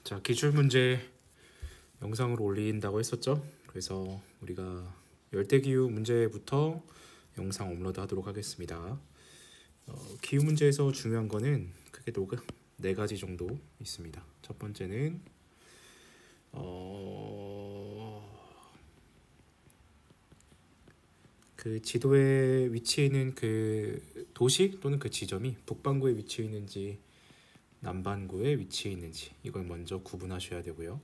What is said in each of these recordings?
자, 기출문제 영상으로 올린다고 했었죠. 그래서 우리가 열대기후 문제부터 영상 업로드 하도록 하겠습니다. 기후 문제에서 중요한 거는 크게 네 가지 정도 있습니다. 첫 번째는 그 지도에 위치해 있는 그 도시 또는 그 지점이 북반구에 위치해 있는지 남반구에 위치해 있는지 이걸 먼저 구분하셔야 되고요.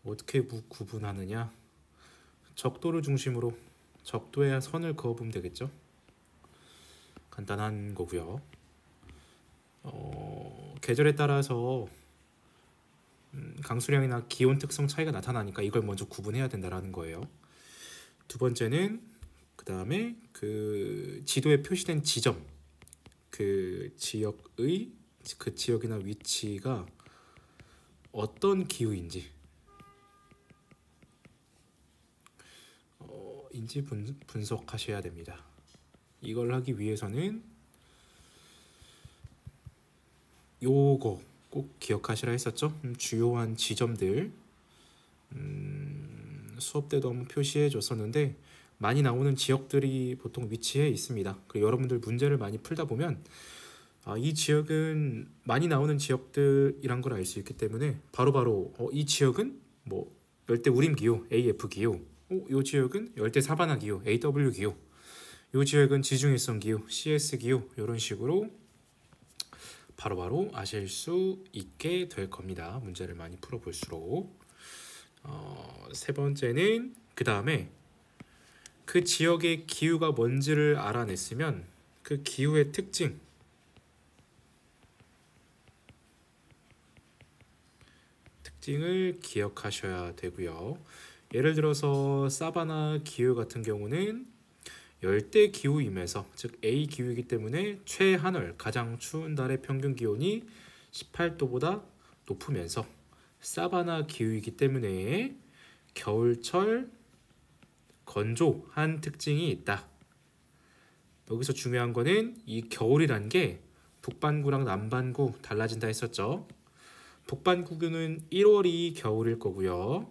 어떻게 구분하느냐? 적도를 중심으로 적도에 선을 그어보면 되겠죠. 간단한 거고요. 계절에 따라서 강수량이나 기온 특성 차이가 나타나니까 이걸 먼저 구분해야 된다라는 거예요. 두 번째는 그 다음에 그 지도에 표시된 지점, 그 지역의 그 지역이나 위치가 어떤 기후인지 분석하셔야 됩니다. 이걸 하기 위해서는 요거 꼭 기억하시라 했었죠. 주요한 지점들 수업 때도 한번 표시해 줬었는데 많이 나오는 지역들이 보통 위치해 있습니다. 그리고 여러분들 문제를 많이 풀다 보면 이 지역은 많이 나오는 지역들이란 걸 알 수 있기 때문에 바로바로 이 지역은 뭐 열대 우림 기후 AF 기후, 이 지역은 열대 사바나 기후 AW 기후, 이 지역은 지중해성 기후 CS 기후, 이런 식으로 바로바로 아실 수 있게 될 겁니다. 문제를 많이 풀어볼수록. 세 번째는 그 다음에 그 지역의 기후가 뭔지를 알아냈으면 그 기후의 특징을 기억하셔야 되고요. 예를 들어서 사바나 기후 같은 경우는 열대 기후임에서 즉 A 기후이기 때문에 최한월 가장 추운 달의 평균 기온이 18도보다 높으면서 사바나 기후이기 때문에 겨울철 건조한 특징이 있다. 여기서 중요한 거는 이 겨울이란 게 북반구랑 남반구 달라진다 했었죠. 북반구는 1월이 겨울일 거고요.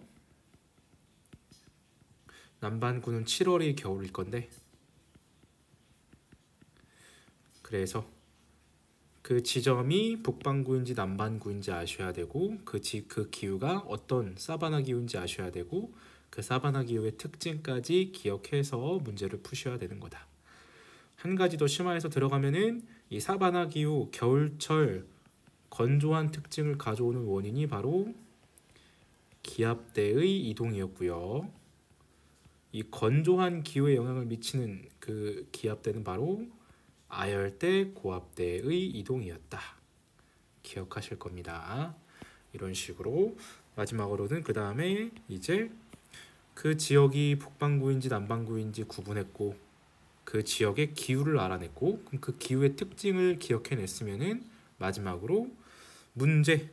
남반구는 7월이 겨울일 건데, 그래서 그 지점이 북반구인지 남반구인지 아셔야 되고 그 기후가 어떤 사바나 기후인지 아셔야 되고 그 사바나 기후의 특징까지 기억해서 문제를 푸셔야 되는 거다. 한 가지 더 심화해서 들어가면은 이 사바나 기후 겨울철 건조한 특징을 가져오는 원인이 바로 기압대의 이동이었고요. 이 건조한 기후에 영향을 미치는 그 기압대는 바로 아열대 고압대의 이동이었다. 기억하실 겁니다. 이런 식으로 마지막으로는 그 다음에 이제 그 지역이 북반구인지 남반구인지 구분했고 그 지역의 기후를 알아냈고 그럼 그 기후의 특징을 기억해냈으면은 마지막으로 문제의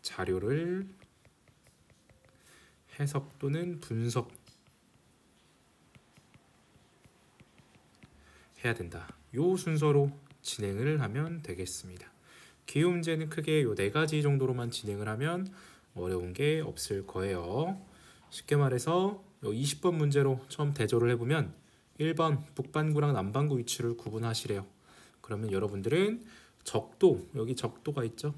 자료를 해석 또는 분석 해야 된다. 요 순서로 진행을 하면 되겠습니다. 기후 문제는 크게 요 네 가지 정도로만 진행을 하면 어려운 게 없을 거예요. 쉽게 말해서 요 20번 문제로 처음 대조를 해보면 1번 북반구랑 남반구 위치를 구분하시래요. 그러면 여러분들은 적도, 여기 적도가 있죠?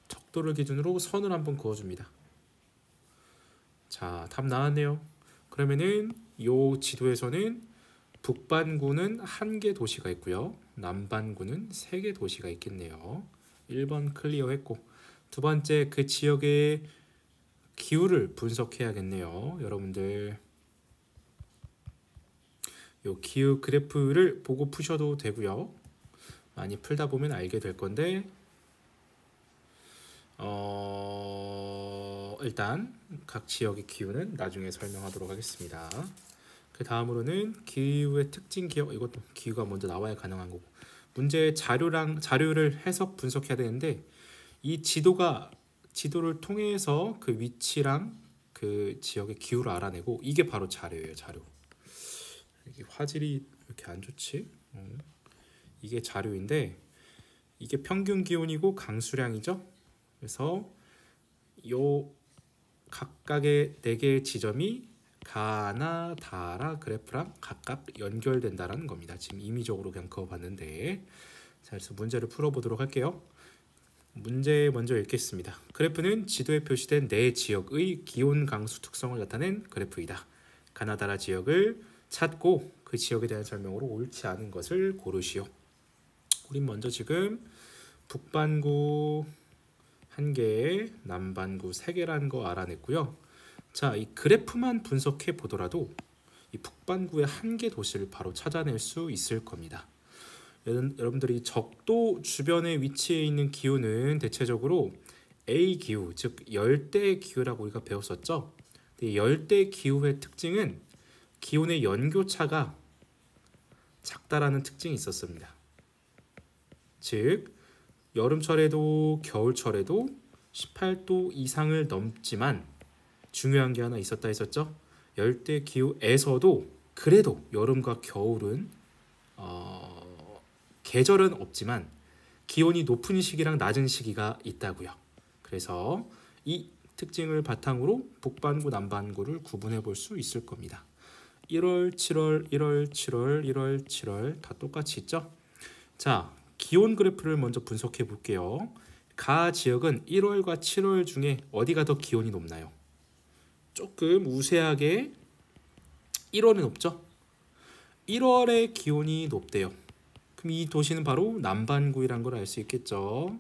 적도를 기준으로 선을 한번 그어줍니다. 자, 답 나왔네요. 그러면은 요 지도에서는 북반구는 1개 도시가 있고요. 남반구는 3개 도시가 있겠네요. 1번 클리어 했고, 두 번째 그 지역의 기후를 분석해야겠네요. 여러분들 요 기후 그래프를 보고 푸셔도 되고요. 많이 풀다 보면 알게 될 건데 일단 각 지역의 기후는 나중에 설명하도록 하겠습니다. 그 다음으로는 기후의 특징 기억, 이것도 기후가 먼저 나와야 가능한 거고, 문제 자료를 해석 분석해야 되는데 이 지도를 통해서 그 위치랑 그 지역의 기후를 알아내고 이게 바로 자료예요. 자료. 이게 화질이 이렇게 안 좋지? 이게 자료인데 이게 평균 기온이고 강수량이죠. 그래서 요 각각의 4개의 지점이 가나 다라 그래프랑 각각 연결된다라는 겁니다. 지금 임의적으로 그냥 그어봤는데, 자, 그래서 문제를 풀어보도록 할게요. 문제 먼저 읽겠습니다. 그래프는 지도에 표시된 네 지역의 기온 강수 특성을 나타낸 그래프이다. 가나다라 지역을 찾고 그 지역에 대한 설명으로 옳지 않은 것을 고르시오. 우린 먼저 지금 북반구 1개, 남반구 3개라는 거 알아냈고요. 자, 이 그래프만 분석해 보더라도 이 북반구의 1개 도시를 바로 찾아낼 수 있을 겁니다. 여러분들이 적도 주변에 위치해 있는 기후는 대체적으로 A 기후, 즉 열대 기후라고 우리가 배웠었죠. 열대 기후의 특징은 기온의 연교차가 작다라는 특징이 있었습니다. 즉 여름철에도 겨울철에도 18도 이상을 넘지만 중요한 게 하나 있었다 했었죠. 열대 기후에서도 그래도 여름과 겨울은 계절은 없지만 기온이 높은 시기랑 낮은 시기가 있다고요. 그래서 이 특징을 바탕으로 북반구, 남반구를 구분해 볼 수 있을 겁니다. 1월, 7월, 1월, 7월, 1월, 7월 다 똑같이 있죠? 자, 기온 그래프를 먼저 분석해 볼게요. 가 지역은 1월과 7월 중에 어디가 더 기온이 높나요? 조금 우세하게 1월은 높죠? 1월에 기온이 높대요. 그럼 이 도시는 바로 남반구이란 걸 알 수 있겠죠?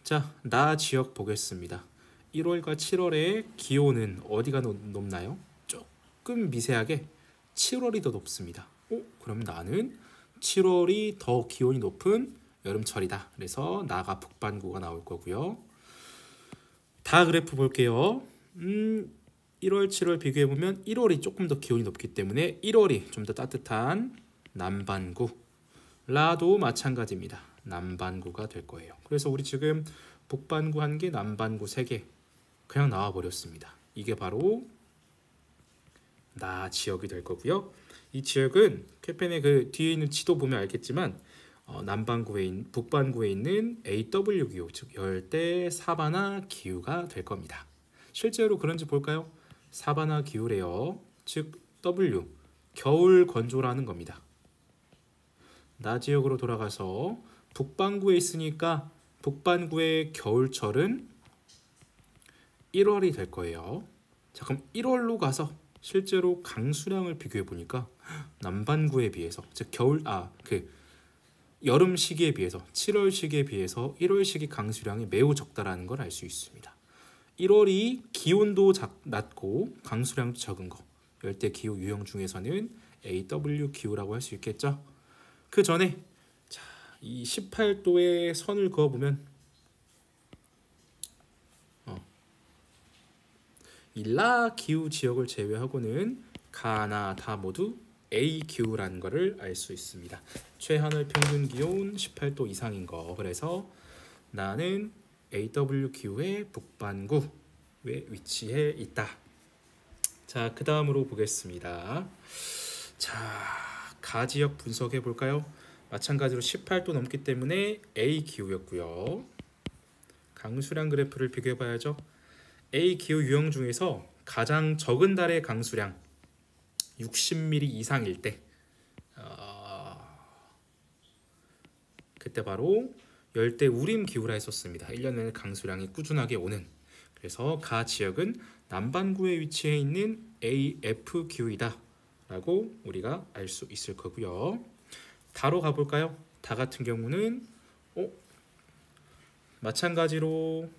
자, 나 지역 보겠습니다. 1월과 7월에 기온은 어디가 높나요? 조금 미세하게 7월이 더 높습니다. 그러면 나는 7월이 더 기온이 높은 여름철이다. 그래서 나가 북반구가 나올 거고요. 다 그래프 볼게요. 1월, 7월 비교해보면 1월이 조금 더 기온이 높기 때문에 1월이 좀 더 따뜻한 남반구. 라도 마찬가지입니다. 남반구가 될 거예요. 그래서 우리 지금 북반구 1개, 남반구 3개 그냥 나와버렸습니다. 이게 바로 나 지역이 될 거고요. 이 지역은 캐펜의 그 뒤에 있는 지도 보면 알겠지만 북반구에 있는 AW 기후, 즉 열대 사바나 기후가 될 겁니다. 실제로 그런지 볼까요? 사바나 기후래요. 즉 W, 겨울 건조라는 겁니다. 나 지역으로 돌아가서 북반구에 있으니까 북반구의 겨울철은 1월이 될 거예요. 자, 그럼 1월로 가서 실제로 강수량을 비교해 보니까 남반구에 비해서, 즉 여름 시기에 비해서 7월 시기에 비해서 1월 시기 강수량이 매우 적다라는 걸 알 수 있습니다. 1월이 기온도 낮고 강수량도 적은 거, 열대 기후 유형 중에서는 AW 기후라고 할 수 있겠죠. 그 전에 자, 이 18도의 선을 그어보면 이 라 기후 지역을 제외하고는 가나 다 모두 A 기후라는 것을 알 수 있습니다. 최하늘 평균 기온 18도 이상인 거. 그래서 나는 AW 기후의 북반구에 위치해 있다. 자, 그 다음으로 보겠습니다. 자, 가 지역 분석해 볼까요? 마찬가지로 18도 넘기 때문에 A 기후였고요. 강수량 그래프를 비교해 봐야죠. A 기후 유형 중에서 가장 적은 달의 강수량 60mm 이상일 때 그때 바로 열대 우림 기후라 했었습니다. 1년 내내 강수량이 꾸준하게 오는. 그래서 가 지역은 남반구에 위치해 있는 AF 기후이다 라고 우리가 알 수 있을 거고요. 다로 가볼까요? 다 같은 경우는 마찬가지로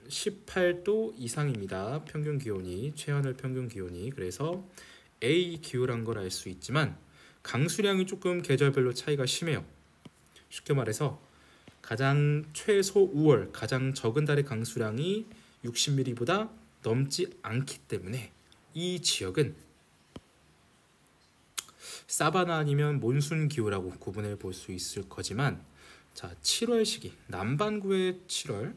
18도 이상입니다. 평균 기온이, 최하늘 평균 기온이. 그래서 A 기후란 걸 알 수 있지만 강수량이 조금 계절별로 차이가 심해요. 쉽게 말해서 가장 최소 5월, 가장 적은 달의 강수량이 60mm보다 넘지 않기 때문에 이 지역은 사바나 아니면 몬순 기후라고 구분해 볼 수 있을 거지만, 자, 7월 시기, 남반구의 7월,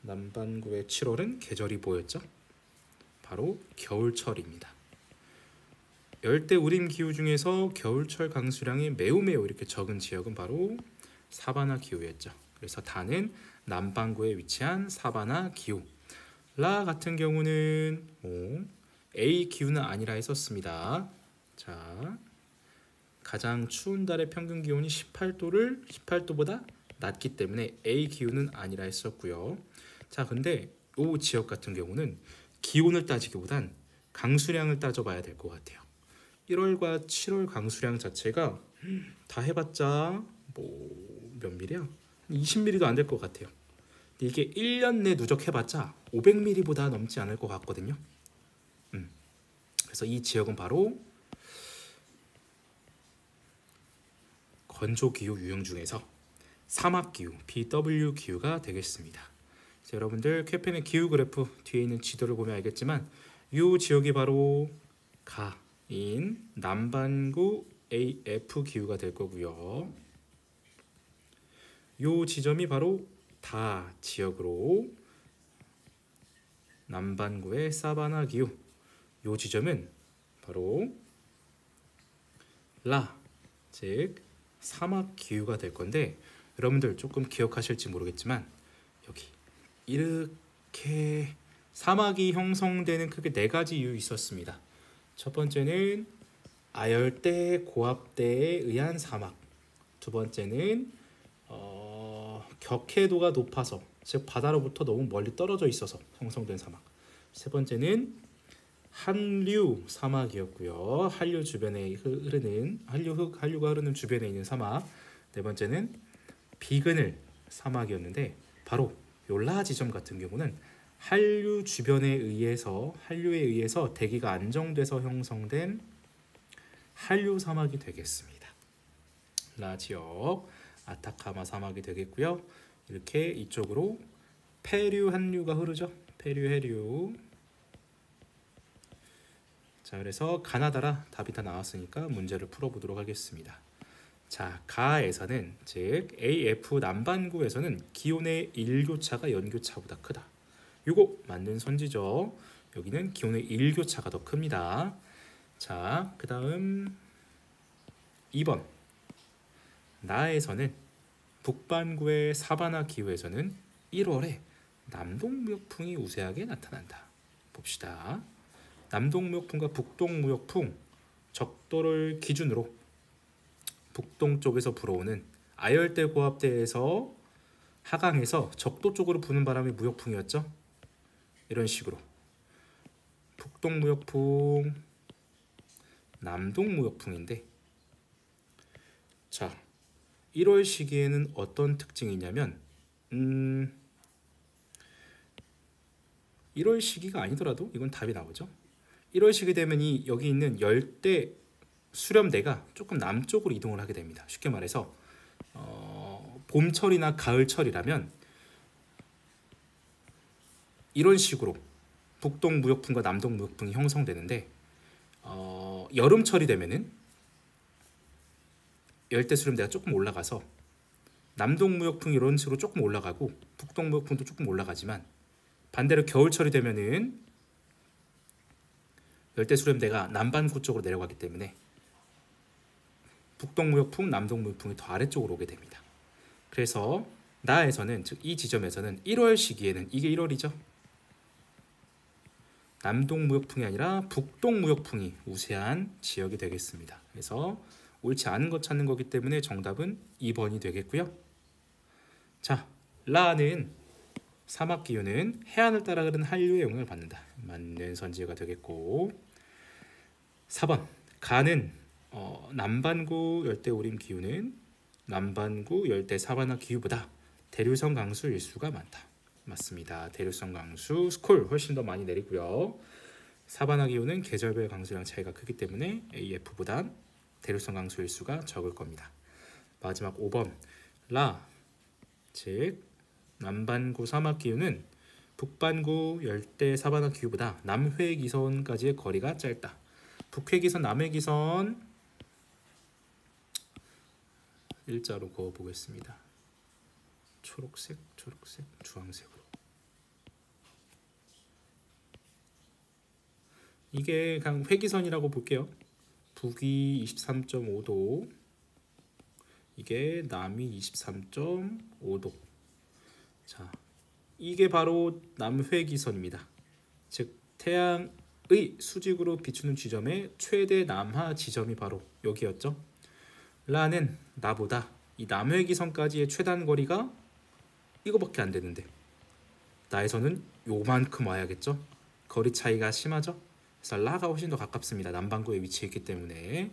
남반구의 7월은 계절이 뭐였죠? 바로 겨울철입니다. 열대 우림 기후 중에서 겨울철 강수량이 매우 이렇게 적은 지역은 바로 사바나 기후였죠. 그래서 다는 남반구에 위치한 사바나 기후. 라 같은 경우는 A 기후는 아니라 했었습니다. 자, 가장 추운 달의 평균 기온이 18도보다 낮기 때문에 A 기후는 아니라 했었고요. 자, 근데 이 지역 같은 경우는 기온을 따지기보단 강수량을 따져봐야 될 것 같아요. 1월과 7월 강수량 자체가 다 해봤자 몇 밀이야? 20mm도 안 될 것 같아요. 근데 이게 1년 내 누적해봤자 500mm보다 넘지 않을 것 같거든요. 그래서 이 지역은 바로 건조기후 유형 중에서 사막기후, BW 기후가 되겠습니다. 자, 여러분들 캡펜의 기후 그래프 뒤에 있는 지도를 보면 알겠지만 이 지역이 바로 가인 남반구 AF 기후가 될 거고요. 이 지점이 바로 다 지역으로 남반구의 사바나 기후. 이 지점은 바로 라, 즉 사막 기후가 될 건데 여러분들 조금 기억하실지 모르겠지만 여기 이렇게 사막이 형성되는 크게 네 가지 이유 있었습니다. 첫 번째는 아열대 고압대에 의한 사막. 두 번째는 격해도가 높아서, 즉 바다로부터 너무 멀리 떨어져 있어서 형성된 사막. 세 번째는 한류 사막이었고요. 한류 주변에 흐르는 한류가 흐르는 주변에 있는 사막. 네 번째는 비그늘 사막이었는데 바로 요 라 지점 같은 경우는 한류에 의해서 대기가 안정돼서 형성된 한류 사막이 되겠습니다. 라 지역 아타카마 사막이 되겠고요. 이렇게 이쪽으로 페류 한류가 흐르죠. 페류 해류. 자, 그래서 가나다라 답이 다 나왔으니까 문제를 풀어보도록 하겠습니다. 자, 가에서는 즉 AF 남반구에서는 기온의 일교차가 연교차보다 크다. 요거 맞는 선지죠. 여기는 기온의 일교차가 더 큽니다. 자, 그 다음 2번 나에서는 북반구의 사바나 기후에서는 1월에 남동무역풍이 우세하게 나타난다. 봅시다. 남동무역풍과 북동무역풍 적도를 기준으로 북동쪽에서 불어오는 아열대 고압대에서 하강해서 적도 쪽으로 부는 바람이 무역풍이었죠. 이런 식으로 북동무역풍, 남동무역풍인데 자, 1월 시기에는 어떤 특징이 있냐면 1월 시기가 아니더라도 이건 답이 나오죠. 1월 시기 되면 여기 있는 열대 수렴대가 조금 남쪽으로 이동을 하게 됩니다. 쉽게 말해서 봄철이나 가을철이라면 이런 식으로 북동무역풍과 남동무역풍이 형성되는데 여름철이 되면은 열대수렴대가 조금 올라가서 남동무역풍이 이런 식으로 조금 올라가고 북동무역풍도 조금 올라가지만 반대로 겨울철이 되면은 열대수렴대가 남반구 쪽으로 내려가기 때문에 북동무역풍, 남동무역풍이 더 아래쪽으로 오게 됩니다. 그래서 나에서는, 즉 이 지점에서는 1월 시기에는 이게 1월이죠. 남동무역풍이 아니라 북동무역풍이 우세한 지역이 되겠습니다. 그래서 옳지 않은 것 찾는 거기 때문에 정답은 2번이 되겠고요. 자, 라는 사막기후는 해안을 따라 흐르는 한류의 영향을 받는다. 맞는 선지가 되겠고 4번 가는 남반구 열대우림 기후는 남반구 열대 사바나 기후보다 대류성 강수 일수가 많다. 맞습니다. 대류성 강수 스콜 훨씬 더 많이 내리고요. 사바나 기후는 계절별 강수량 차이가 크기 때문에 AF보다 대류성 강수 일수가 적을 겁니다. 마지막 5번 라, 즉 남반구 사막 기후는 북반구 열대 사바나 기후보다 남회기선까지의 거리가 짧다. 북회기선, 남회기선 일자로 그어보겠습니다. 초록색, 주황색으로. 이게 그냥 회기선이라고 볼게요. 북위 23.5도, 이게 남위 23.5도. 자, 이게 바로 남회기선입니다. 즉 태양의 수직으로 비추는 지점의 최대 남하 지점이 바로 여기였죠. 라는 나보다 이 남회기선까지의 최단 거리가 이거밖에 안 되는데 나에서는 요만큼 와야겠죠. 거리 차이가 심하죠. 그래서 라가 훨씬 더 가깝습니다. 남반구에 위치해 있기 때문에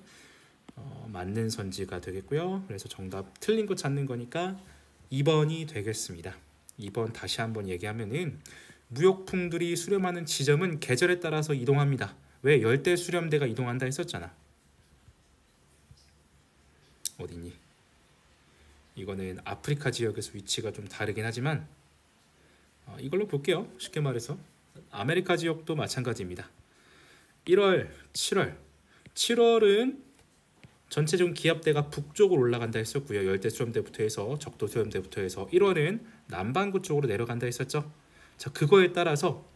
맞는 선지가 되겠고요. 그래서 정답 틀린 거 찾는 거니까 2번이 되겠습니다. 2번 다시 한번 얘기하면은 무역풍들이 수렴하는 지점은 계절에 따라서 이동합니다. 왜? 열대 수렴대가 이동한다 했었잖아. 어디니? 이거는 아프리카 지역에서 위치가 좀 다르긴 하지만 이걸로 볼게요. 쉽게 말해서 아메리카 지역도 마찬가지입니다. 1월, 7월 7월은 전체적인 기압대가 북쪽으로 올라간다 했었고요. 열대 수렴대부터 해서 적도 수렴대부터 해서 1월은 남반구 쪽으로 내려간다 했었죠. 자, 그거에 따라서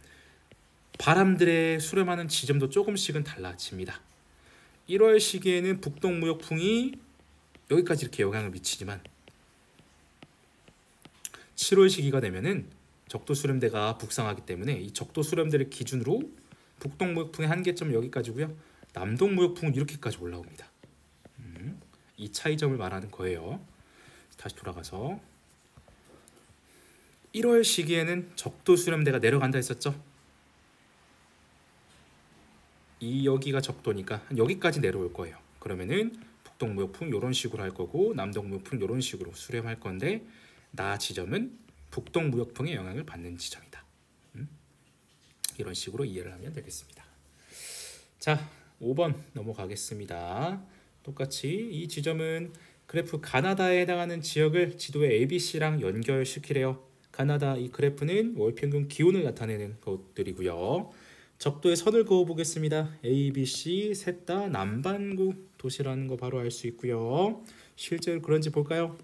바람들의 수렴하는 지점도 조금씩은 달라집니다. 1월 시기에는 북동무역풍이 여기까지 이렇게 영향을 미치지만 7월 시기가 되면은 적도 수렴대가 북상하기 때문에 이 적도 수렴대를 기준으로 북동무역풍의 한계점은 여기까지고요. 남동무역풍은 이렇게까지 올라옵니다. 이 차이점을 말하는 거예요. 다시 돌아가서 1월 시기에는 적도 수렴대가 내려간다 했었죠. 여기가 적도니까 여기까지 내려올 거예요. 그러면은 북동무역풍 이런 식으로 할 거고 남동무역풍 이런 식으로 수렴할 건데 나 지점은 북동무역풍의 영향을 받는 지점이다. 이런 식으로 이해를 하면 되겠습니다. 자, 5번 넘어가겠습니다. 똑같이 이 지점은 그래프 가나다에 해당하는 지역을 지도에 ABC랑 연결시키래요. 가나다 이 그래프는 월평균 기온을 나타내는 것들이고요. 적도의 선을 그어 보겠습니다. ABC 셋 다 남반구 도시라는 거 바로 알 수 있고요. 실제로 그런지 볼까요?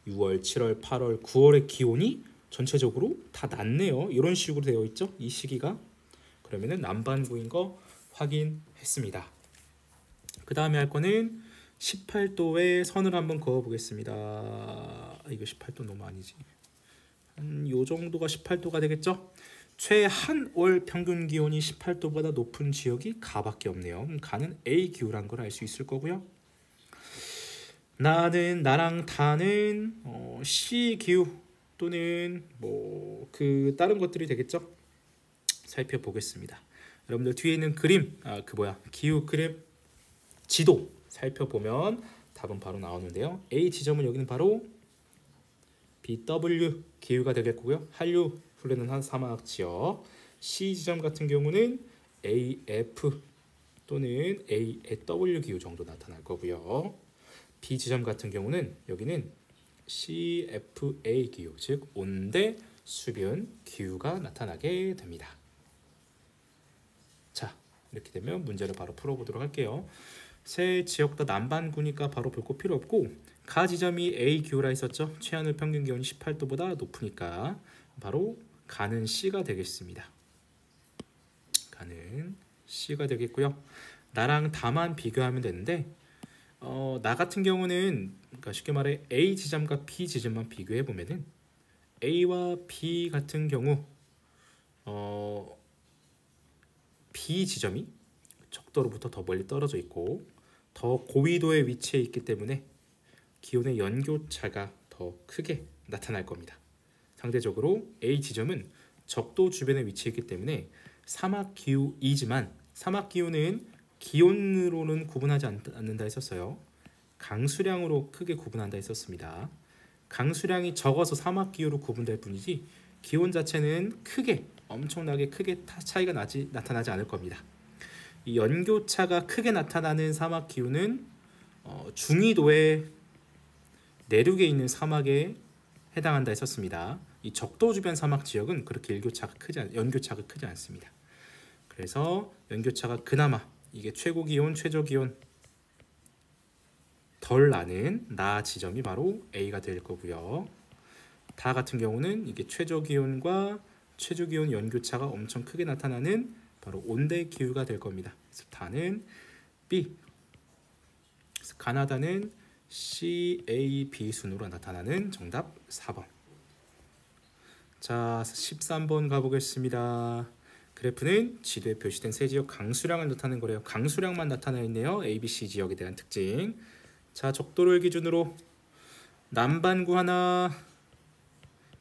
6월, 7월, 8월, 9월의 기온이 전체적으로 다 낮네요. 이런 식으로 되어 있죠. 이 시기가. 그러면은 남반구인 거 확인했습니다. 그 다음에 할 거는 18도의 선을 한번 그어 보겠습니다. 이거 18도 너무 아니지. 한 요 정도가 18도가 되겠죠. 최한 월 평균 기온이 18도보다 높은 지역이 가밖에 없네요. 가는 A 기후란 걸 알 수 있을 거고요. 나랑 다는 C 기후 또는 뭐 다른 것들이 되겠죠. 살펴보겠습니다. 여러분들 뒤에 있는 그림, 기후 그림 지도 살펴보면 답은 바로 나오는데요. A 지점은 여기는 바로 BW 기후가 되겠고요. 한류 흐르는 한 사막 지역. C 지점 같은 경우는 AF 또는 AW 기후 정도 나타날 거고요. B 지점 같은 경우는 여기는 CFA 기후, 즉 온대 수변 기후가 나타나게 됩니다. 자, 이렇게 되면 문제를 바로 풀어보도록 할게요. 세 지역 다 남반구니까 바로 볼 거 필요 없고 가 지점이 A 기후라 했었죠. 최하늘 평균 기온이 18도보다 높으니까 바로 가는 C가 되겠습니다. 가는 C가 되겠고요. 나랑 다만 비교하면 되는데 나 같은 경우는 그러니까 쉽게 말해 A 지점과 B 지점만 비교해 보면은 A와 B 같은 경우 B 지점이 적도로부터 더 멀리 떨어져 있고 더 고위도에 위치해 있기 때문에 기온의 연교차가 더 크게 나타날 겁니다. 상대적으로 A 지점은 적도 주변에 위치해 있기 때문에 사막 기후이지만 사막 기후는 기온으로는 구분하지 않는다 했었어요. 강수량으로 크게 구분한다 했었습니다. 강수량이 적어서 사막 기후로 구분될 뿐이지 기온 자체는 엄청나게 크게 차이가 나타나지 않을 겁니다. 이 연교차가 크게 나타나는 사막 기후는 중위도의 내륙에 있는 사막에 해당한다 했었습니다. 이 적도 주변 사막 지역은 그렇게 연교차가 크지 않습니다. 그래서 연교차가 그나마 이게 최고 기온, 최저 기온 덜 나는 나 지점이 바로 A가 될 거고요. 다 같은 경우는 이게 최저 기온과 최저 기온 연교차가 엄청 크게 나타나는 바로 온대 기후가 될 겁니다. 그래서 다는 B. 그래서 가나다는 C, A, B 순으로 나타나는 정답 4번. 자, 13번 가보겠습니다. 그래프는 지도에 표시된 세 지역 강수량을 나타내는 거래요. 강수량만 나타나 있네요. A, B, C 지역에 대한 특징. 자, 적도를 기준으로 남반구 하나,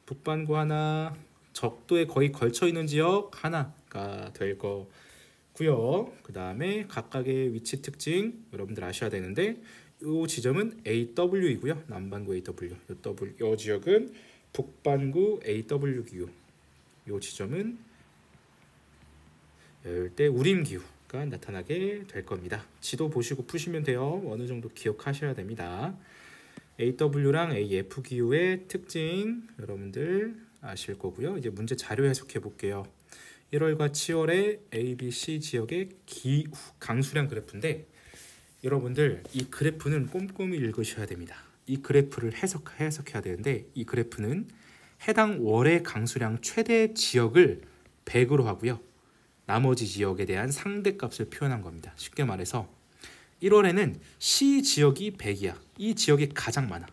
북반구 하나, 적도에 거의 걸쳐 있는 지역 하나가 될 거고요. 그 다음에 각각의 위치 특징 여러분들 아셔야 되는데, 이 지점은 AW이고요. 남반구 AW. 이 지역은 북반구 AW 기후. 이 지점은 열대 우림 기후가 나타나게 될 겁니다. 지도 보시고 푸시면 돼요. 어느 정도 기억하셔야 됩니다. AW랑 AF 기후의 특징 여러분들 아실 거고요. 이제 문제 자료 해석해 볼게요. 1월과 7월의 A, B, C 지역의 기후 강수량 그래프인데, 여러분들 이 그래프는 꼼꼼히 읽으셔야 됩니다. 이 그래프를 해석해야 되는데, 이 그래프는 해당 월의 강수량 최대 지역을 100으로 하고요. 나머지 지역에 대한 상대값을 표현한 겁니다. 쉽게 말해서 1월에는 C 지역이 100이야. 이 지역이 가장 많아.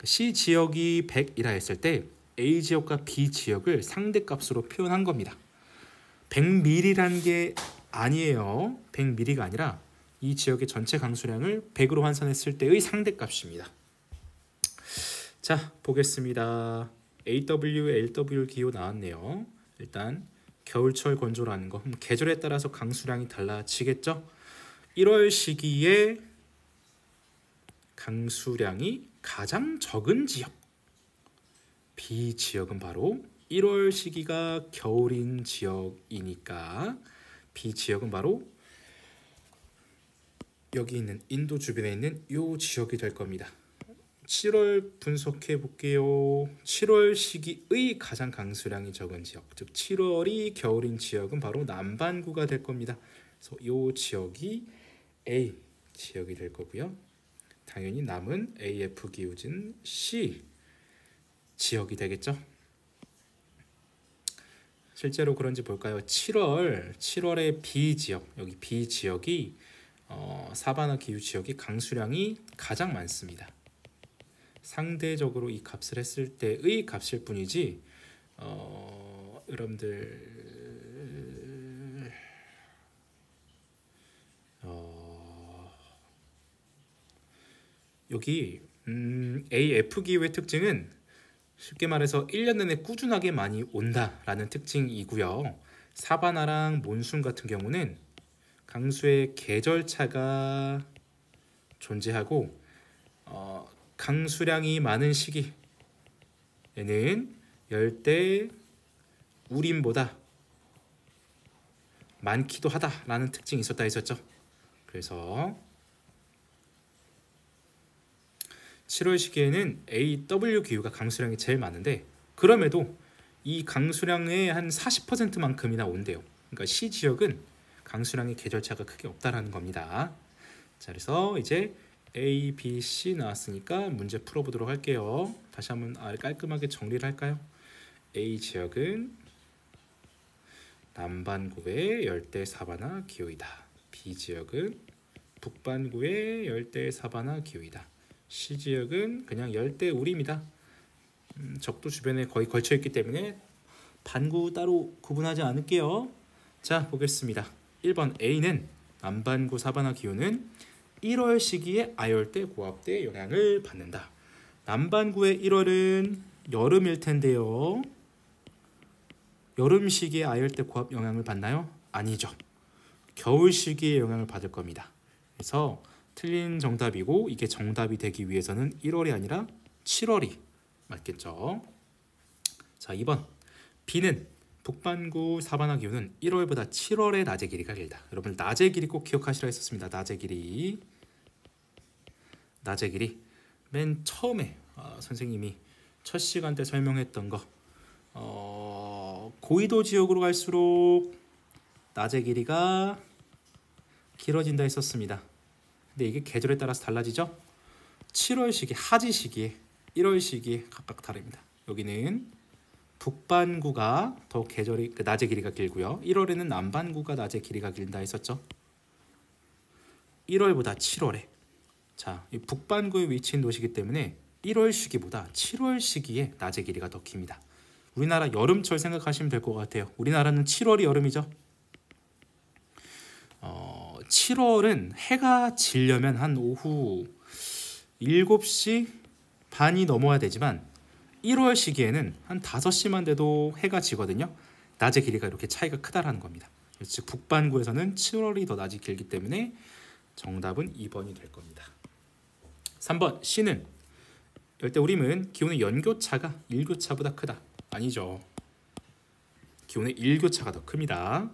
C 지역이 100이라 했을 때 A 지역과 B 지역을 상대값으로 표현한 겁니다. 100mm라는 게 아니에요. 100mm가 아니라 이 지역의 전체 강수량을 100으로 환산했을 때의 상대값입니다. 자, 보겠습니다. AW, LW 기호 나왔네요. 일단 겨울철 건조라는 거, 계절에 따라서 강수량이 달라지겠죠. 1월 시기에 강수량이 가장 적은 지역, B 지역은 바로 1월 시기가 겨울인 지역이니까 B 지역은 바로 여기 있는 인도 주변에 있는 이 지역이 될 겁니다. 7월 분석해 볼게요. 7월 시기의 가장 강수량이 적은 지역, 즉 7월이 겨울인 지역은 바로 남반구가 될 겁니다. 그래서 이 지역이 A 지역이 될 거고요. 당연히 남은 AF 기후진 C 지역이 되겠죠. 실제로 그런지 볼까요? 7월의 B 지역, 여기 B 지역이 사바나 기후 지역이 강수량이 가장 많습니다. 상대적으로 이 값을 했을 때의 값일 뿐이지, 여러분들 여기 AF 기후의 특징은 쉽게 말해서 1년 내내 꾸준하게 많이 온다라는 특징이고요. 사바나랑 몬순 같은 경우는 강수의 계절차가 존재하고, 강수량이 많은 시기에는 열대 우림보다 많기도 하다라는 특징이 있었다 했었죠. 그래서 7월 시기에는 AW 기후가 강수량이 제일 많은데, 그럼에도 이 강수량의 한 40%만큼이나 온대요. 그러니까 C 지역은 강수량의 계절차가 크게 없다라는 겁니다. 자, 그래서 이제 A, B, C 나왔으니까 문제 풀어보도록 할게요. 다시 한번 깔끔하게 정리를 할까요? A 지역은 남반구의 열대 사바나 기후이다. B 지역은 북반구의 열대 사바나 기후이다. C 지역은 그냥 열대 우림이다. 적도 주변에 거의 걸쳐 있기 때문에 반구 따로 구분하지 않을게요. 자, 보겠습니다. 1번 A는 남반구 사바나 기후는 1월 시기에 아열대 고압대 영향을 받는다. 남반구의 1월은 여름일 텐데요. 여름 시기에 아열대 고압 영향을 받나요? 아니죠. 겨울 시기에 영향을 받을 겁니다. 그래서 틀린 정답이고, 이게 정답이 되기 위해서는 1월이 아니라 7월이 맞겠죠. 자, 2번 B는 북반구 사바나 기후는 1월보다 7월의 낮의 길이가 길다. 여러분 낮의 길이 꼭 기억하시라 했었습니다. 낮의 길이 맨 처음에 선생님이 첫 시간 때 설명했던 거, 고緯도 지역으로 갈수록 낮의 길이가 길어진다 했었습니다. 근데 이게 계절에 따라서 달라지죠. 7월 시기 하지 시기에 1월 시기에 각각 다릅니다. 여기는 북반구가 더 계절이 낮의 길이가 길고요. 1월에는 남반구가 낮의 길이가 길다 했었죠. 1월보다 7월에, 자, 이 북반구에 위치한 도시이기 때문에 1월 시기보다 7월 시기에 낮의 길이가 더 깁니다. 우리나라 여름철 생각하시면 될 것 같아요. 우리나라는 7월이 여름이죠. 7월은 해가 지려면 한 오후 7시 반이 넘어야 되지만 1월 시기에는 한 5시만 돼도 해가 지거든요. 낮의 길이가 이렇게 차이가 크다라는 겁니다. 즉 북반구에서는 7월이 더 낮이 길기 때문에 정답은 2번이 될 겁니다. 3번 C는 열대우림은 기온의 연교차가 일교차보다 크다. 아니죠. 기온의 일교차가 더 큽니다.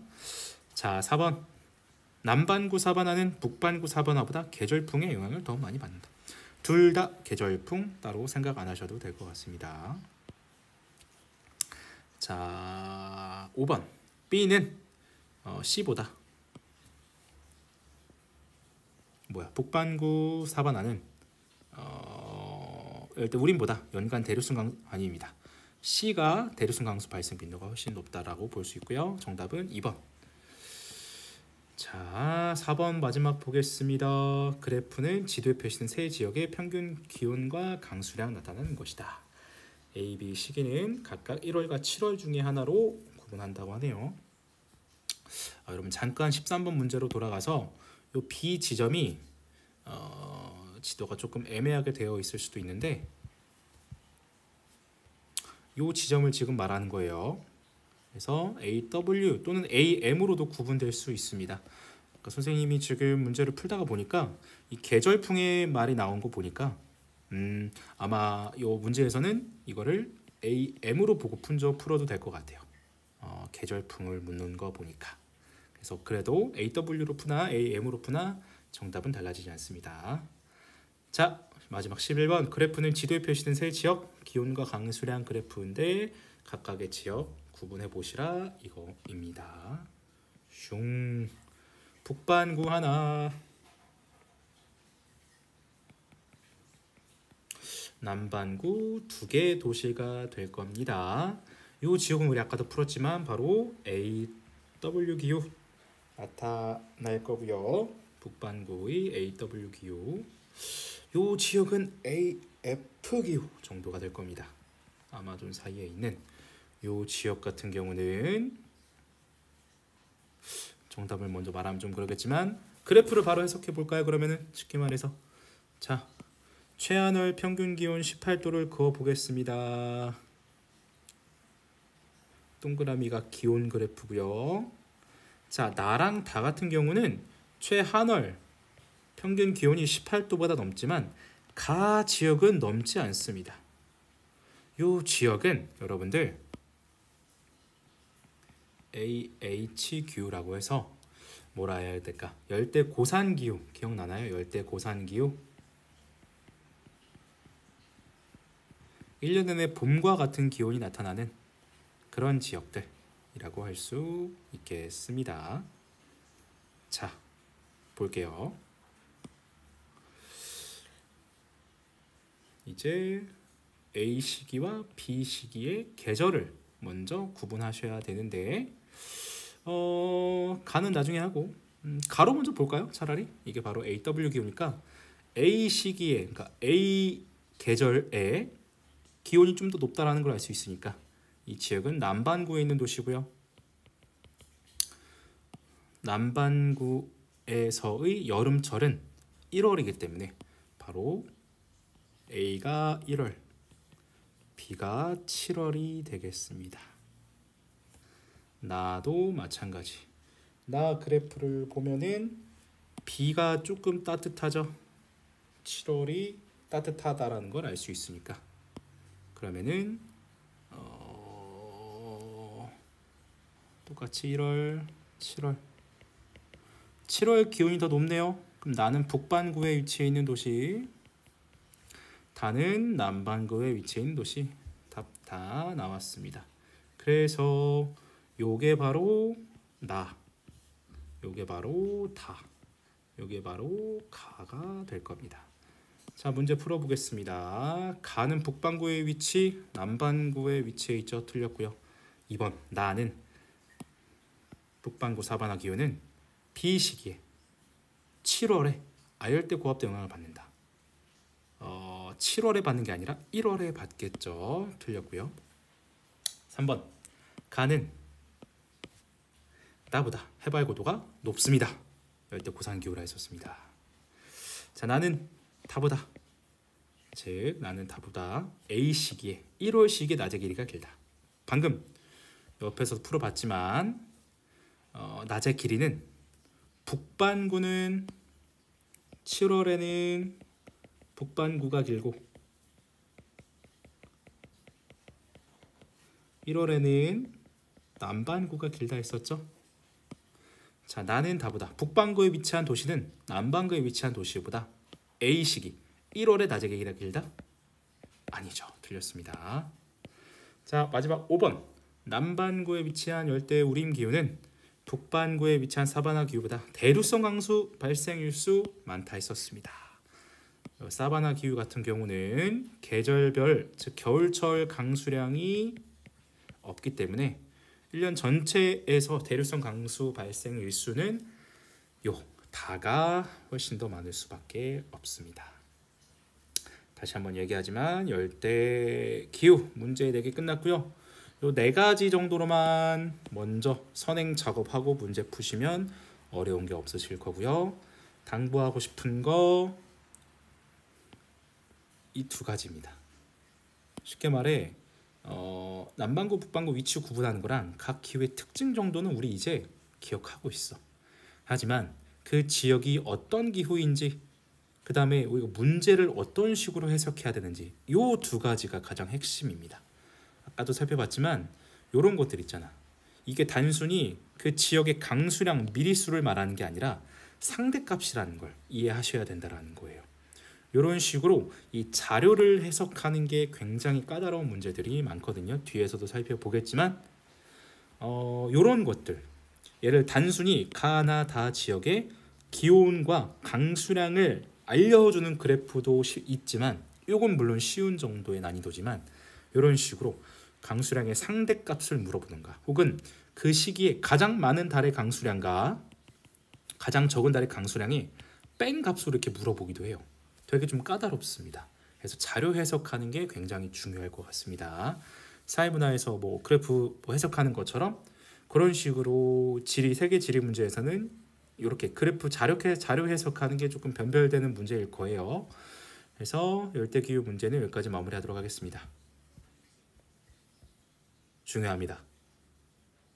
자, 4번 남반구 사바나는 북반구 사바나보다 계절풍의 영향을 더 많이 받는다. 둘 다 계절풍 따로 생각 안 하셔도 될 것 같습니다. 자, 5번 B는 C보다 북반구 사바나는 열대우림보다 연간 대류순 강수 아닙니다. C가 대류순 강수 발생 빈도가 훨씬 높다라고 볼 수 있고요. 정답은 2번. 자, 4번 마지막 보겠습니다. 그래프는 지도에 표시된 세 지역의 평균 기온과 강수량 나타나는 것이다. A, B 시기는 각각 1월과 7월 중에 하나로 구분한다고 하네요. 여러분 잠깐 13번 문제로 돌아가서 이 B 지점이 지도가 조금 애매하게 되어 있을 수도 있는데 이 지점을 지금 말하는 거예요. 그래서 AW 또는 AM으로도 구분될 수 있습니다. 그러니까 선생님이 지금 문제를 풀다가 보니까 이 계절풍의 말이 나온 거 보니까 아마 이 문제에서는 이거를 AM으로 보고 풀어도 될 것 같아요. 계절풍을 묻는 거 보니까. 그래서 그래도 AW로 푸나 AM으로 푸나 정답은 달라지지 않습니다. 자, 마지막 11번 그래프는 지도에 표시된 세 지역 기온과 강수량 그래프인데 각각의 지역 구분해 보시라 이거입니다. 슝. 북반구 하나, 남반구 2개 도시가 될 겁니다. 이 지역은 우리 아까도 풀었지만 바로 AW 기후 나타날 거고요. 북반구의 AW 기후. 이 지역은 AF 기후 정도가 될 겁니다. 아마존 사이에 있는 이 지역 같은 경우는 정답을 먼저 말하면 좀 그러겠지만 그래프를 바로 해석해 볼까요? 그러면은 쉽게 말해서 자, 최하늘 평균 기온 18도를 그어 보겠습니다. 동그라미가 기온 그래프고요. 자, 나랑 다 같은 경우는 최하늘 평균 기온이 18도보다 넘지만 가 지역은 넘지 않습니다. 이 지역은 여러분들 AHQ라고 해서 뭐라 해야 될까? 열대 고산기후 기억나나요? 열대 고산기후 1년 내내 봄과 같은 기온이 나타나는 그런 지역들이라고 할 수 있겠습니다. 자, 볼게요. 이제 A 시기와 B 시기의 계절을 먼저 구분하셔야 되는데 가는 나중에 하고 가로 먼저 볼까요? 차라리 이게 바로 AW 기후니까 A 시기에 그러니까 A 계절에 기온이 좀 더 높다라는 걸 알 수 있으니까 이 지역은 남반구에 있는 도시고요. 남반구에서의 여름철은 1월이기 때문에 바로 A가 1월, B가 7월이 되겠습니다. 나도 마찬가지. 나 그래프를 보면은 B가 조금 따뜻하죠. 7월이 따뜻하다라는 걸 알 수 있으니까. 그러면은 똑같이 1월, 7월. 7월 기온이 더 높네요. 그럼 나는 북반구에 위치해 있는 도시, 다는 남반구에 위치해 있는 도시. 답 다 나왔습니다. 그래서 요게 바로 나, 요게 바로 다, 요게 바로 가가 될 겁니다. 자, 문제 풀어보겠습니다. 가는 북반구의 위치, 남반구의 위치에 있죠. 틀렸고요. 2번 나는 북반구 사바나 기온은 B 시기에 7월에 아열대 고압대 영향을 받는다. 7월에 받는 게 아니라 1월에 받겠죠. 틀렸고요. 3번 가는 나보다 해발 고도가 높습니다. 열대 고산기후라 했었습니다. 자, 나는 다보다, 즉 나는 다보다 A 시기에 1월 시기에 낮의 길이가 길다. 방금 옆에서 풀어봤지만 낮의 길이는 북반구는 7월에는 북반구가 길고 1월에는 남반구가 길다 했었죠. 자, 나는 다보다 북반구에 위치한 도시는 남반구에 위치한 도시보다 A 시기 1월에 낮의 길이가 길다? 아니죠. 틀렸습니다. 자, 마지막 5번 남반구에 위치한 열대 우림 기후는 북반구에 위치한 사바나 기후보다 대류성 강수 발생일수 많다 했었습니다. 사바나 기후 같은 경우는 계절별, 즉 겨울철 강수량이 없기 때문에 1년 전체에서 대류성 강수 발생 일수는 요 다가 훨씬 더 많을 수밖에 없습니다. 다시 한번 얘기하지만 열대 기후 문제 4개 끝났고요. 요 4가지 정도로만 먼저 선행 작업하고 문제 푸시면 어려운 게 없으실 거고요. 당부하고 싶은 거 이 2가지입니다. 쉽게 말해 남반구, 북반구 위치 구분하는 거랑 각 기후의 특징 정도는 우리 이제 기억하고 있어. 하지만 그 지역이 어떤 기후인지, 그 다음에 우리가 문제를 어떤 식으로 해석해야 되는지, 이 2가지가 가장 핵심입니다. 아까도 살펴봤지만 이런 것들 있잖아. 이게 단순히 그 지역의 강수량 미리수를 말하는 게 아니라 상대값이라는 걸 이해하셔야 된다는 거예요. 이런 식으로 이 자료를 해석하는 게 굉장히 까다로운 문제들이 많거든요. 뒤에서도 살펴보겠지만 이런 것들, 예를 단순히 가나 다 지역의 기온과 강수량을 알려주는 그래프도 있지만 이건 물론 쉬운 정도의 난이도지만 이런 식으로 강수량의 상대값을 물어보는가, 혹은 그 시기에 가장 많은 달의 강수량과 가장 적은 달의 강수량의 뺀 값으로 이렇게 물어보기도 해요. 되게 좀 까다롭습니다. 그래서 자료 해석하는 게 굉장히 중요할 것 같습니다. 사회문화에서 뭐 그래프 해석하는 것처럼 그런 식으로 세계 지리 문제에서는 이렇게 그래프 자료 해석하는 게 조금 변별되는 문제일 거예요. 그래서 열대기후 문제는 여기까지 마무리하도록 하겠습니다. 중요합니다.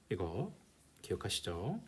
이거 기억하시죠?